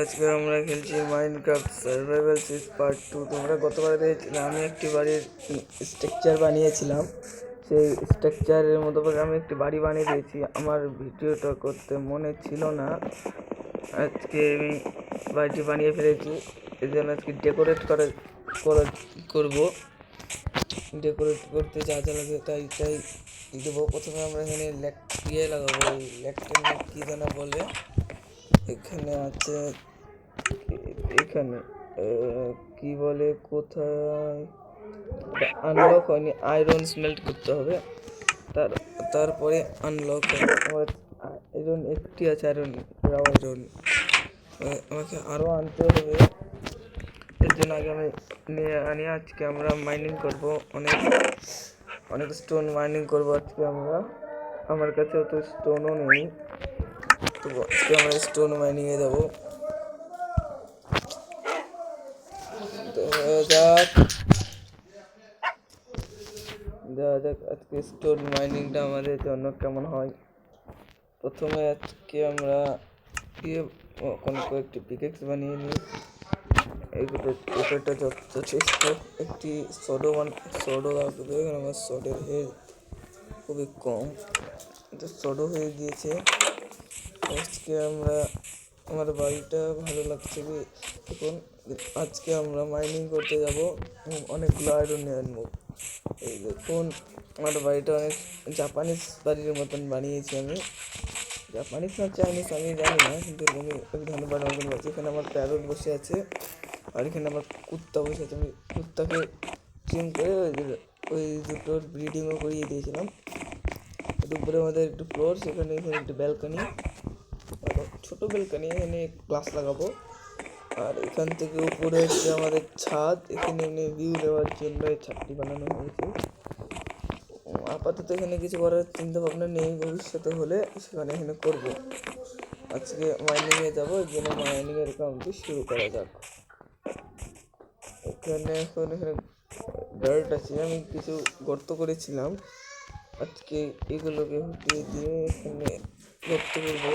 আজকে আমরা খেলছি মাইনক্রাফট সার্ভাইভাল সিরিজ পার্ট 2। তোমরা গতবারে দেখেছিলে আমি একটি বাড়ির স্ট্রাকচার বানিয়েছিলাম। সেই স্ট্রাকচারের মতো করে আমি একটি বাড়ি বানিয়ে দিয়েছি। আমার ভিডিওটা করতে মনে ছিল না, আজকে আমি বাড়িটি বানিয়ে ফেলেছি। এই জন্য আজকে ডেকোরেট করবো। ডেকোরেট করতে যা যা লাগে তাই দেবো। প্রথমে আমরা এখানে লাগাবো, ল্যাকটেন কী যেন বলে, এখানে আছে, এখানে কি বলে, কোথায় আনলক হয়নি, আয়রন স্মেল্ট করতে হবে, তারপরে আনলক আমার আয়রন একটি আছে, আয়রন আমাকে আরও আনতে হবে। এর জন্য আগে আমি আনি। আজকে আমরা মাইনিং করব, অনেক স্টোন মাইনিং করব আজকে আমরা। আমার কাছে অত স্টোনও নেই, তো আজকে আমরা স্টোন মাইনিংয়ে যাবো। দেখা যাক আজকে স্টোন মাইনিংটা আমাদের জন্য কেমন হয়। প্রথমে আজকে আমরা কয়েকটি পিকেক্স বানিয়ে নিই। এটা যথেষ্ট একটি সোডো লাগবে। আমার সোডের হেড খুবই কম, এটা সোডো হয়ে গিয়েছে। আজকে আমার বাড়িটা ভালো লাগছে এখন। আজকে আমরা মাইনিং করতে যাব, অনেকগুলো আয়রন নিয়ে আনবো। এই দেখুন আমার বাড়িটা অনেক জাপানিজ বাড়ির মতন বানিয়েছি আমি। জাপানিজ না চাইনিজ আমি জানি না, কিন্তু আমি ওই ধরনের বাড়ির মতন বলছি। এখানে আমার প্যারট বসে আছে, আর এখানে আমার কুত্তা বসে আছে। আমি কুত্তাকে ট্রিম করে ওই দুটোর ব্রিডিংও করিয়ে দিয়েছিলাম। দুপুরে আমাদের একটু ফ্লোর, সেখানে একটু ব্যালকনি, ছোটো ব্যালকনি, এখানে গ্লাস লাগাবো। আর এখান থেকে উপরে হচ্ছে আমাদের ছাদ, এখানে ভিউ দেওয়ার জন্য এই ছাদটি বানানো হয়েছে। আপাতত এখানে কিছু করার চিন্তা ভাবনা নেই, ভবিষ্যতে হলে সেখানে এখানে করবো। আজকে মাইনিংয়ে যাবো, এর জন্য মাইনিংয়ের কাউন্টটি শুরু করা যাক। এখানে ডার্ট আছে, আমি কিছু গর্ত করেছিলাম। আজকে এগুলোকে হটিয়ে দিয়ে এখানে গর্ত করবো।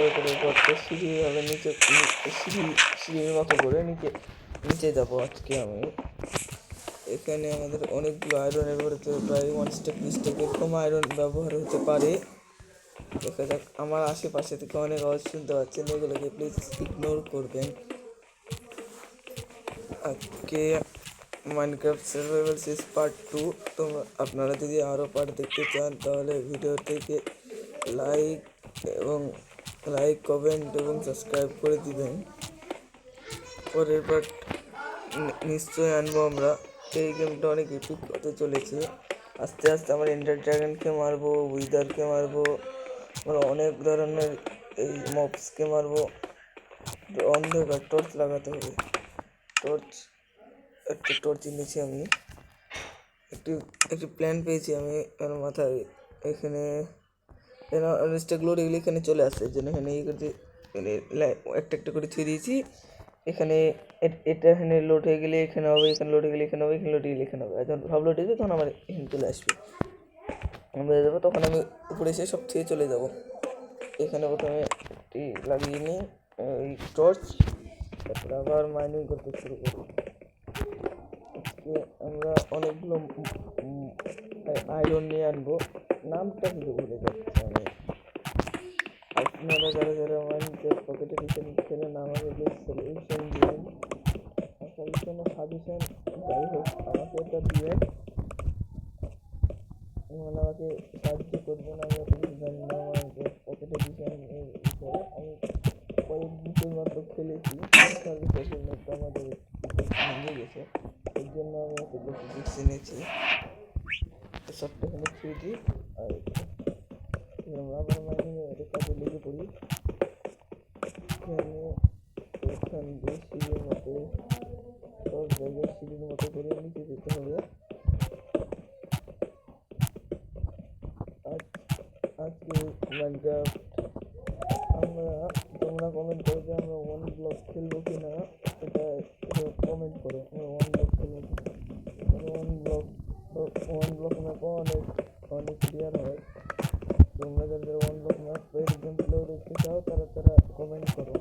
এখানে গর্ত সিঁড়ি হবে, নিচে সিঁড়ির মতো করে নিচে যাবো আজকে আমি। এখানে আমাদের অনেকগুলো আয়রন ব্যবহার হতে প্রায় 1 স্টেপ 2 স্টেপ এরকম আয়রন ব্যবহার হতে পারে। দেখা যাক। আমার আশেপাশে থেকে অনেক আওয়াজ শুনতে পাচ্ছেন, এগুলোকে প্লিজ ইগনোর করবেন। আজকে মাইনক্রাফট সার্ভাইভাল সিরিজ পার্ট 2। তো আপনারা যদি আরও পার্ট দেখতে চান তাহলে ভিডিওটিকে লাইক কমেন্ট এবং সাবস্ক্রাইব করে দিবেন। পরের পার্ট নিশ্চয়ই আনবো আমরা। এই গেমটা অনেক এপিক হতে চলেছে। আস্তে আস্তে আমার এন্ডার ড্রাগনকে মারবো, উইদারকে মারবো, অনেক ধরনের এই মবসকে মারবো। অন্ধকার টর্চ লাগাতে হবে, একটা টর্চ নিয়েছি আমি। একটি প্ল্যান পেয়েছি আমি আমার মাথায়। এখানে গ্লোরি এখানে চলে আসছে, এই জন্য এখানে একটা করে ছুঁয়ে দিয়েছি। এখানে এটা এখানে লোড হয়ে গেলে এখানে হবে, এখানে লোড হয়ে গেলে এখানে হবে, এখানে লোড হয়ে গেলে এখানে হবে। যখন সব লোড হয়ে যাবে তখন আমার এখানে চলে আসবে, আমরা যাবো। তখন আমি উপরে এসে সব ছুঁয়ে চলে যাব। এখানে প্রথমে একটি লাগিয়ে নিই এই টর্চ, তারপরে আবার মাইনিং করতে শুরু করব। আজকে আমরা অনেকগুলো আয়রন নিয়ে আনবো, নামটা কিন্তু ভুলে যাচ্ছি আমি। আপনারা যারা মাইনক্রাফট পকেট এডিশন খেলেন আমাকে সলিউশন দিবেন, সাজেশন যাই হোক আমাকে এটা দিবেন, মানে আমাকে সাহায্য করবেন। আমি এত কিছু জানি না মাইনক্রাফট পকেট এডিশন এর বিষয়ে। আমি কয়েক বছর মাত্র খেলেছি, নেটটা আমাদের ভেঙে গেছে, এর জন্য আমি এত বেশি রিস্ক নিয়েছি। সবটা এখানে ছুঁয়ে দিই, আর আমরা আবার মাইনিংয়ের কাজে লেগে পড়ি। এখান দিয়ে সিঁড়ির মতো, সব জায়গায় সিঁড়ির মতো করে নিচে যেতে হবে। আজকে মাইনক্রাফট তোমরা কমেন্ট করো যে আমরা 1 ব্লক খেলবো কিনা, এটা কমেন্ট করো। আমরা 1 ব্লক খেলবো কিনা, 1 ব্লক ম্যাপও অনেক ক্লিয়ার হয়। তোমরা যাদের ওয়ান ব্লক ম্যাপের গেম প্লে দেখতে চাও তারা কমেন্ট করো।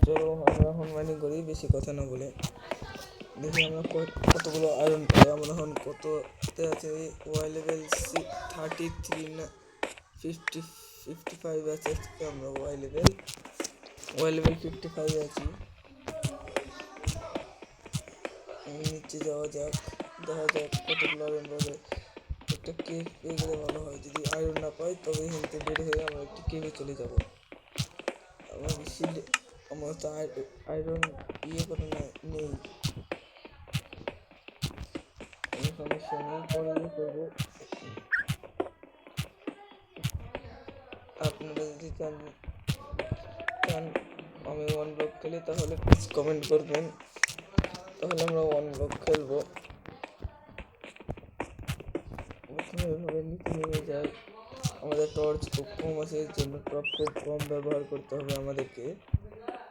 চলো আমরা এখন মাইনিং করি বেশি কথা না বলে। দেখি আমরা কতগুলো আয়রন পাই। আমরা এখন কততে আছে? ওয়াই লেভেল 33 না 55 আছে আজকে। আমরা ওয়াই লেভেল 55 আছি। নিচে যাওয়া যাক, দেখা যাক কতগুলো আয়রন পাওয়া যায়। একটা কেভ পেয়ে গেলে ভালো হয়। যদি আয়রন না পাই তবে হেলতে বের হয়ে আমরা একটি কেভে চলে যাব। আমার বেশি আমার তো আয়রন করে না নেই, সমস্যা নেই, পরে করবো। আপনারা যদি চান আমি ওয়ান ব্লক খেলি তাহলে প্লিজ কমেন্ট করবেন, তাহলে আমরা ওয়ান ব্লক খেলবো। প্রথমে এভাবে নিচে নেমে যাই। আমাদের টর্চ খুব কম আছে, এর জন্য টর্চ খুব কম ব্যবহার করতে হবে আমাদেরকে।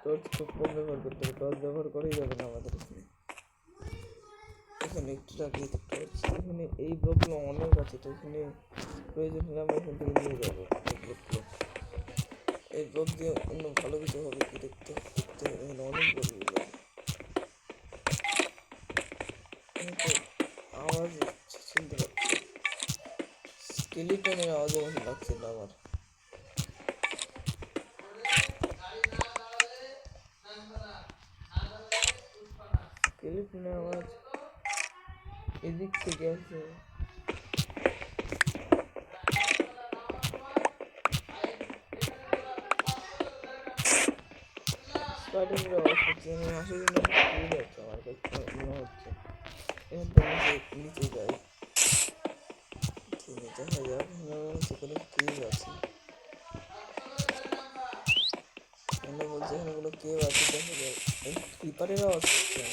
টর্চ খুব কম ব্যবহার করতে হবে, টর্চ ব্যবহার করেই যাবে না আমাদের এখানে একটু লাগিয়ে টর্চ। এখানে এই ব্লকগুলো অনেক আছে, তো এখানে প্রয়োজন হলে আমরা এখান থেকে নিয়ে যাবো এই ব্লকগুলো। এই ব্লক দিয়ে অন্য ভালো কিছু হবে কি দেখতে হবে। এখানে অনেক ব্লকগুলো আওয়াজ শুনতে পাচ্ছি, স্কেলিটনের আওয়াজের মতো লাগছে না আমার। স্কেলিটনের আওয়াজ এদিক থেকে আসছে। স্টার্টিংয়ের আওয়াজ হচ্ছে, আমি আসার জন্য ভুলে যাচ্ছে আমার কাছে মনে হচ্ছে। এখান থেকে নিচে যাই, ঠিক আছে দেখা যাক সেখানে কেভ আছে। বলছে এখানে কোনো কেভ আছে, দেখা যায়। ক্রিপারের আওয়াজ হচ্ছে,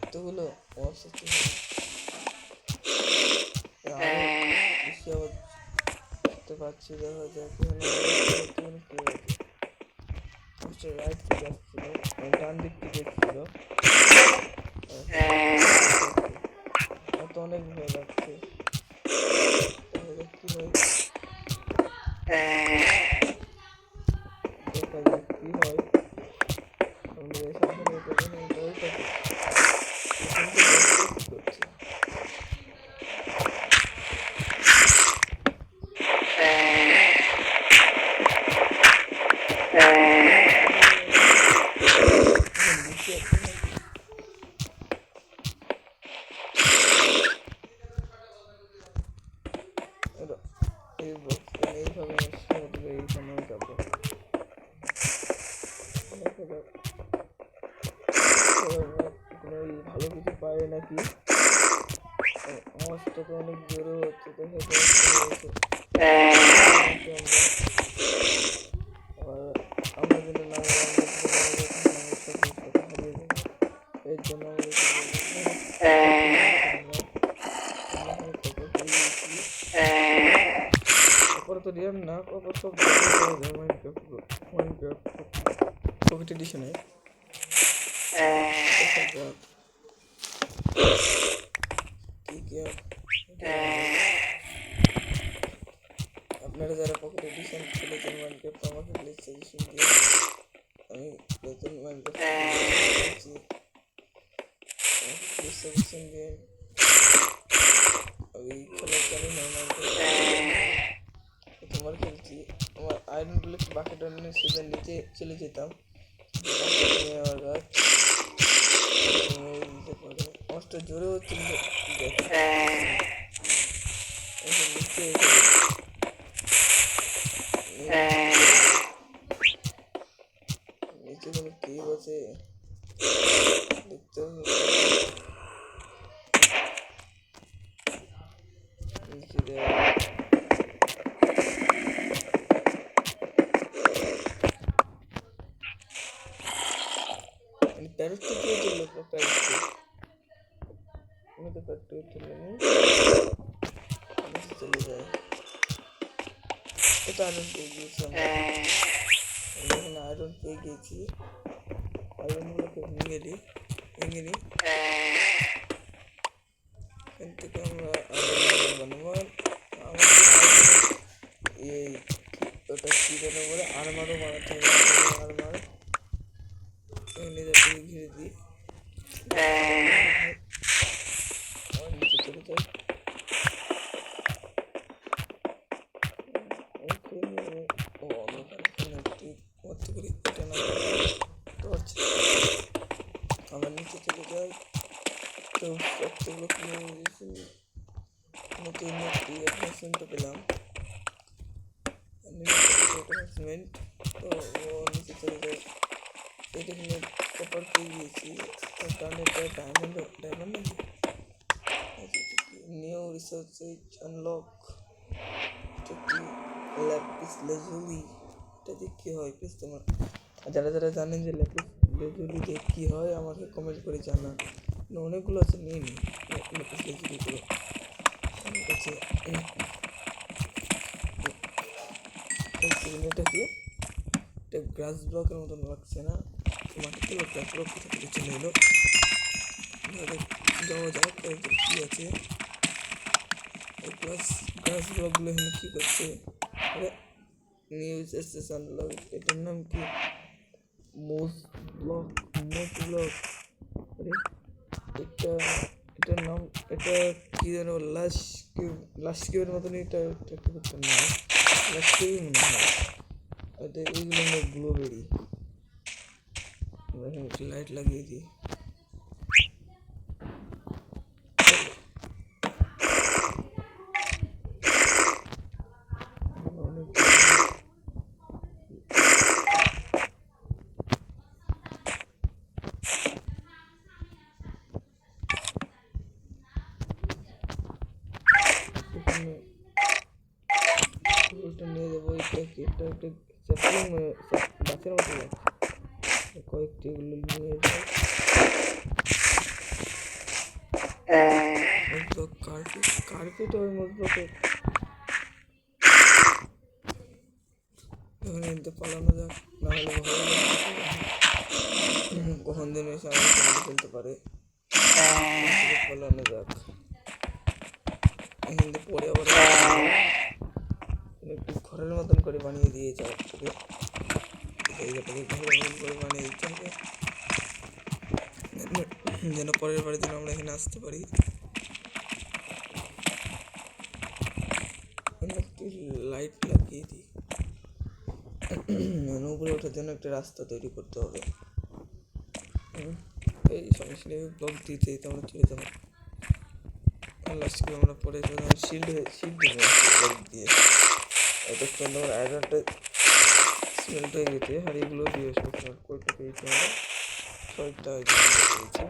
এতগুলো আওয়াজ হচ্ছে, বেশি আওয়াজ করতে পারছি। দেখা যাক এখানে কেভ আছে। রাইট থেকে আসছিল, ডান দিক থেকে এসেছিল। আমার তো অনেক ভয় লাগছে, কি হয় দেখা যাক কি হয়। আমাদের সামনে করছে। ভালো কিছু পায় নাকি? আওয়াজটাকে অনেক জোরে হচ্ছে, দেখা যাচ্ছে আমরা যেন না এর জন্য তো রিয়ার না সব পকেট এডিশনে। আপনারা যারা পকেট এডিশন খেলেছেন মাইনক্রাফট আমাকে প্লিজ সাজেশন দিন। আমি নতুন মাইনক্রাফট খেলছি, প্লিজ সাজেশন দিন। আমি খেলা জানি না মাইনক্রাফট, তোমার খেলছি। আমার আয়রনগুলো বাকেট আয়রনের সেটা নিচে চলে যেতাম। আমার গাছ আওয়াজটা জোরে হচ্ছে, নিচে কোনো কেভ আছে দেখতে হবে। নিচে দেওয়া প্যারোটটা কে চললো? প্যারোটটা আমি তো প্যারোটটা চলে নি, চলে যায়। এটা আয়রন পেয়ে গিয়েছি আমরা, এখানে আয়রন পেয়ে গিয়েছি। আয়রনগুলোকে ভেঙে নিই এখান থেকে আমরা আয়রন বানাবো। অ্যাডভান্সমেন্টটা পেলাম, অ্যাডভান্সমেন্ট। তো নিচে চলে যায়, এটা এখানে কপার পেয়ে গিয়েছি। তার কারণে এটা ডায়মন্ড নিউ রিসার্চ আনলক। এটা কি ল্যাপিস লেজুলি, এটা দিয়ে কী হয় প্লিজ তোমার যারা যারা জানেন যে ল্যাপিস লেজুলি দিয়ে কী হয় আমাকে কমেন্ট করে জানান। অনেকগুলো আছে, নিয়ে নিই ল্যাপিস লেজুলিগুলো আমার কাছে। এটা কি, এটা গ্রাস ব্লকের মতন লাগছে না, মাটিতে গ্রাস ব্লক কোথা থেকে চলে এলো। যাওয়া যাক কী আছে। গ্রাস ব্লকগুলো এখানে কী করছে? আরে নিউজ স্টেশন ব্লক, এটার নাম কি? মোজ ব্লক। আরে এটার নাম, এটা কি যেন লাস্ট কিউবের মতন। এটা একটা নাম লাস্ট কিউবই মনে হয়। এটা এইগুলো আমরা ব্লুবেরি, আমরা এখানে লাইট লাগিয়ে দিই। নিয়ে যাবো। এটা একটা গাছের মতো লাগছে, কয়েকটি এগুলো নিয়ে যাই। কার্পেট ওই মজবুতে এখানে এনতে পালানো যাক, না হলে কখন দিন এসে আমাকে মেরে ফেলতে পারে। পালানো যাক, এখানে পরে আবার একটু ঘরের মতন করে বানিয়ে দিয়ে যাও। জায়গাটাকে ঘরের মতন করে বানিয়ে দিতে হবে যেন পরের বারের জন্য আমরা এখানে আসতে পারি। একটি লাইট লাগিয়ে দিই। উপরে ওঠার জন্য একটা রাস্তা তৈরি করতে হবে। এই সমস্যা নেই, ব্লক দিতে দিতে আমরা চলে যাবো। লাস্ট করে আমরা পরে শিল্ড দিয়ে এত সুন্দর আয়রনটা স্মেল্ট হয়ে গেছে। হাড়িগুলো দিয়ে কয়েকটা পেয়েছি আমরা, কয়েকটা পেয়েছি,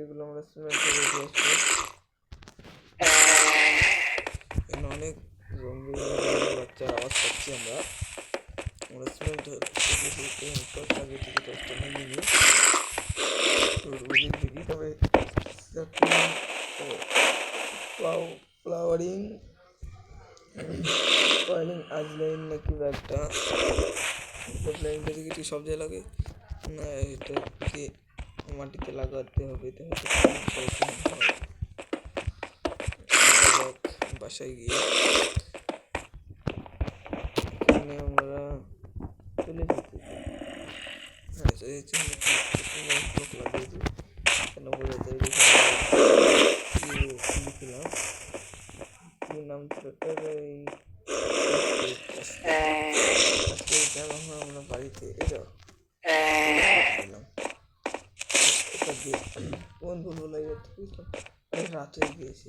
এগুলো আমরা স্মেল্ট করে দিয়ে আসবো। অনেক জম্বি বাচ্চার আওয়াজ পাচ্ছি আমরা স্মেল্ট আগে থেকে দশটা ভেঙে নিই। দেখি তবে ফ্লাওয়ারিং আজলাইন নাকি একটা প্ল্যানটা দেখি সব জায়গায় লাগে না, এটা কি মাটিতে লাগাতে হবে। বাসায় গিয়ে এখানে আমরা চলে যেতে লাগিয়েছি কেন বোঝাতে লিখলাম কি নাম ছিল আমরা বাড়িতে এলো কোন ভুলগুলো রাত হয়ে গিয়েছে,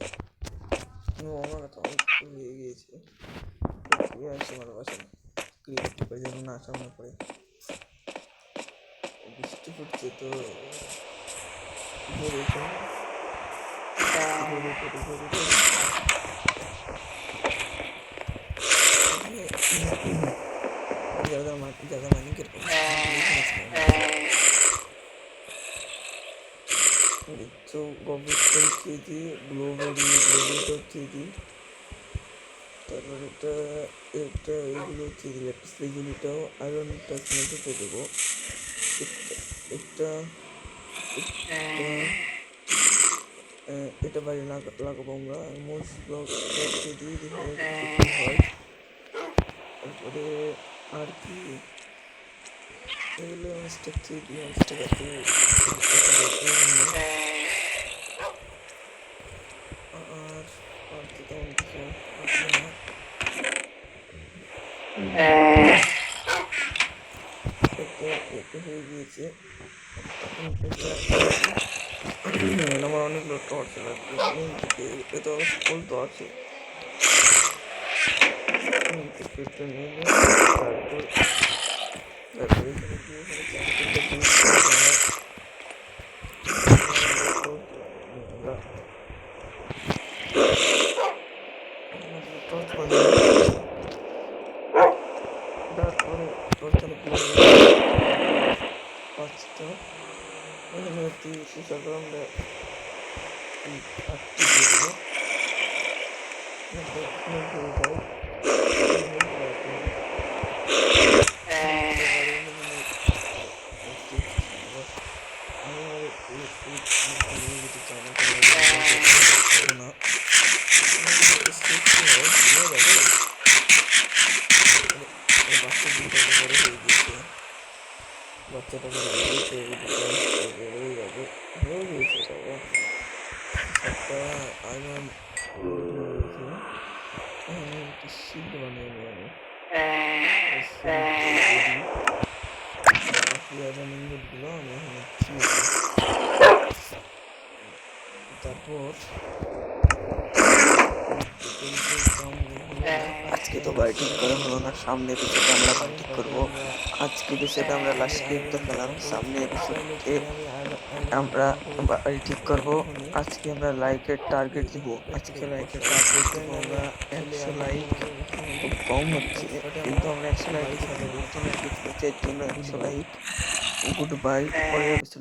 আমার তো অনেক হয়ে গিয়েছে। আসছে আমার বাসায় ক্রিকেট করে যেন না সামনে পড়ে, বৃষ্টি পড়ছে তো ज़्यादा माइनिंग कर तो গবেষণ থ্রিজি ব্লুবেরি থ্রিজি, তারপর এটা এইগুলো থ্রিজি ল্যাপিস লেজুলিটাও আয়রনটা সিমেন্টে দেবো। এটা বাইরে লাগাবো আমরা মোস্ট ব্লক থ্রিজি হয়। তারপরে আর কি এগুলো স্টেপ থ্রিজি স্টেপ আছে আর কি তেমন কিছু হয়ে গিয়েছে। আমার অনেকগুলো টর্চ লাগবে এটা ফুল টর্চ কেটে নিলে তারপর এখানে গিয়ে এখানে ক্যান্টিনটা জিনিস আমরা টর্চ বানিয়ে তারপরে টর্চটা পাঁচটা এখানে একটি হিসাবে আমরা আটটি দিয়ে দেবো বাচ্চাটা বড় হয়েছে বেড়েই যাবে হয়ে গিয়েছে বাবা একটা আয়রন হয়েছে একটি শিল্ড বানিয়ে নিয়ে আমি বাকি আয়রন ইনগোটগুলো আমি এখানে তারপর আজকে তো বাড়ি ঠিক করা হলো না, সামনে এপিসোডে আমরা বাড়ি ঠিক করবো। আজকে এপিসোডে আমরা লাস্ট ক্লিপ দেখালাম, সামনে এপিসোডে আমরা বাড়ি ঠিক করবো। আজকে আমরা লাইকের টার্গেট দিব, আজকে লাইকের টার্গেট দিব আমরা 100 লাইক। খুব কম হচ্ছে কিন্তু আমরা 100 লাইক এর জন্য 100 লাইক। গুড বাই, পরের এপিসোড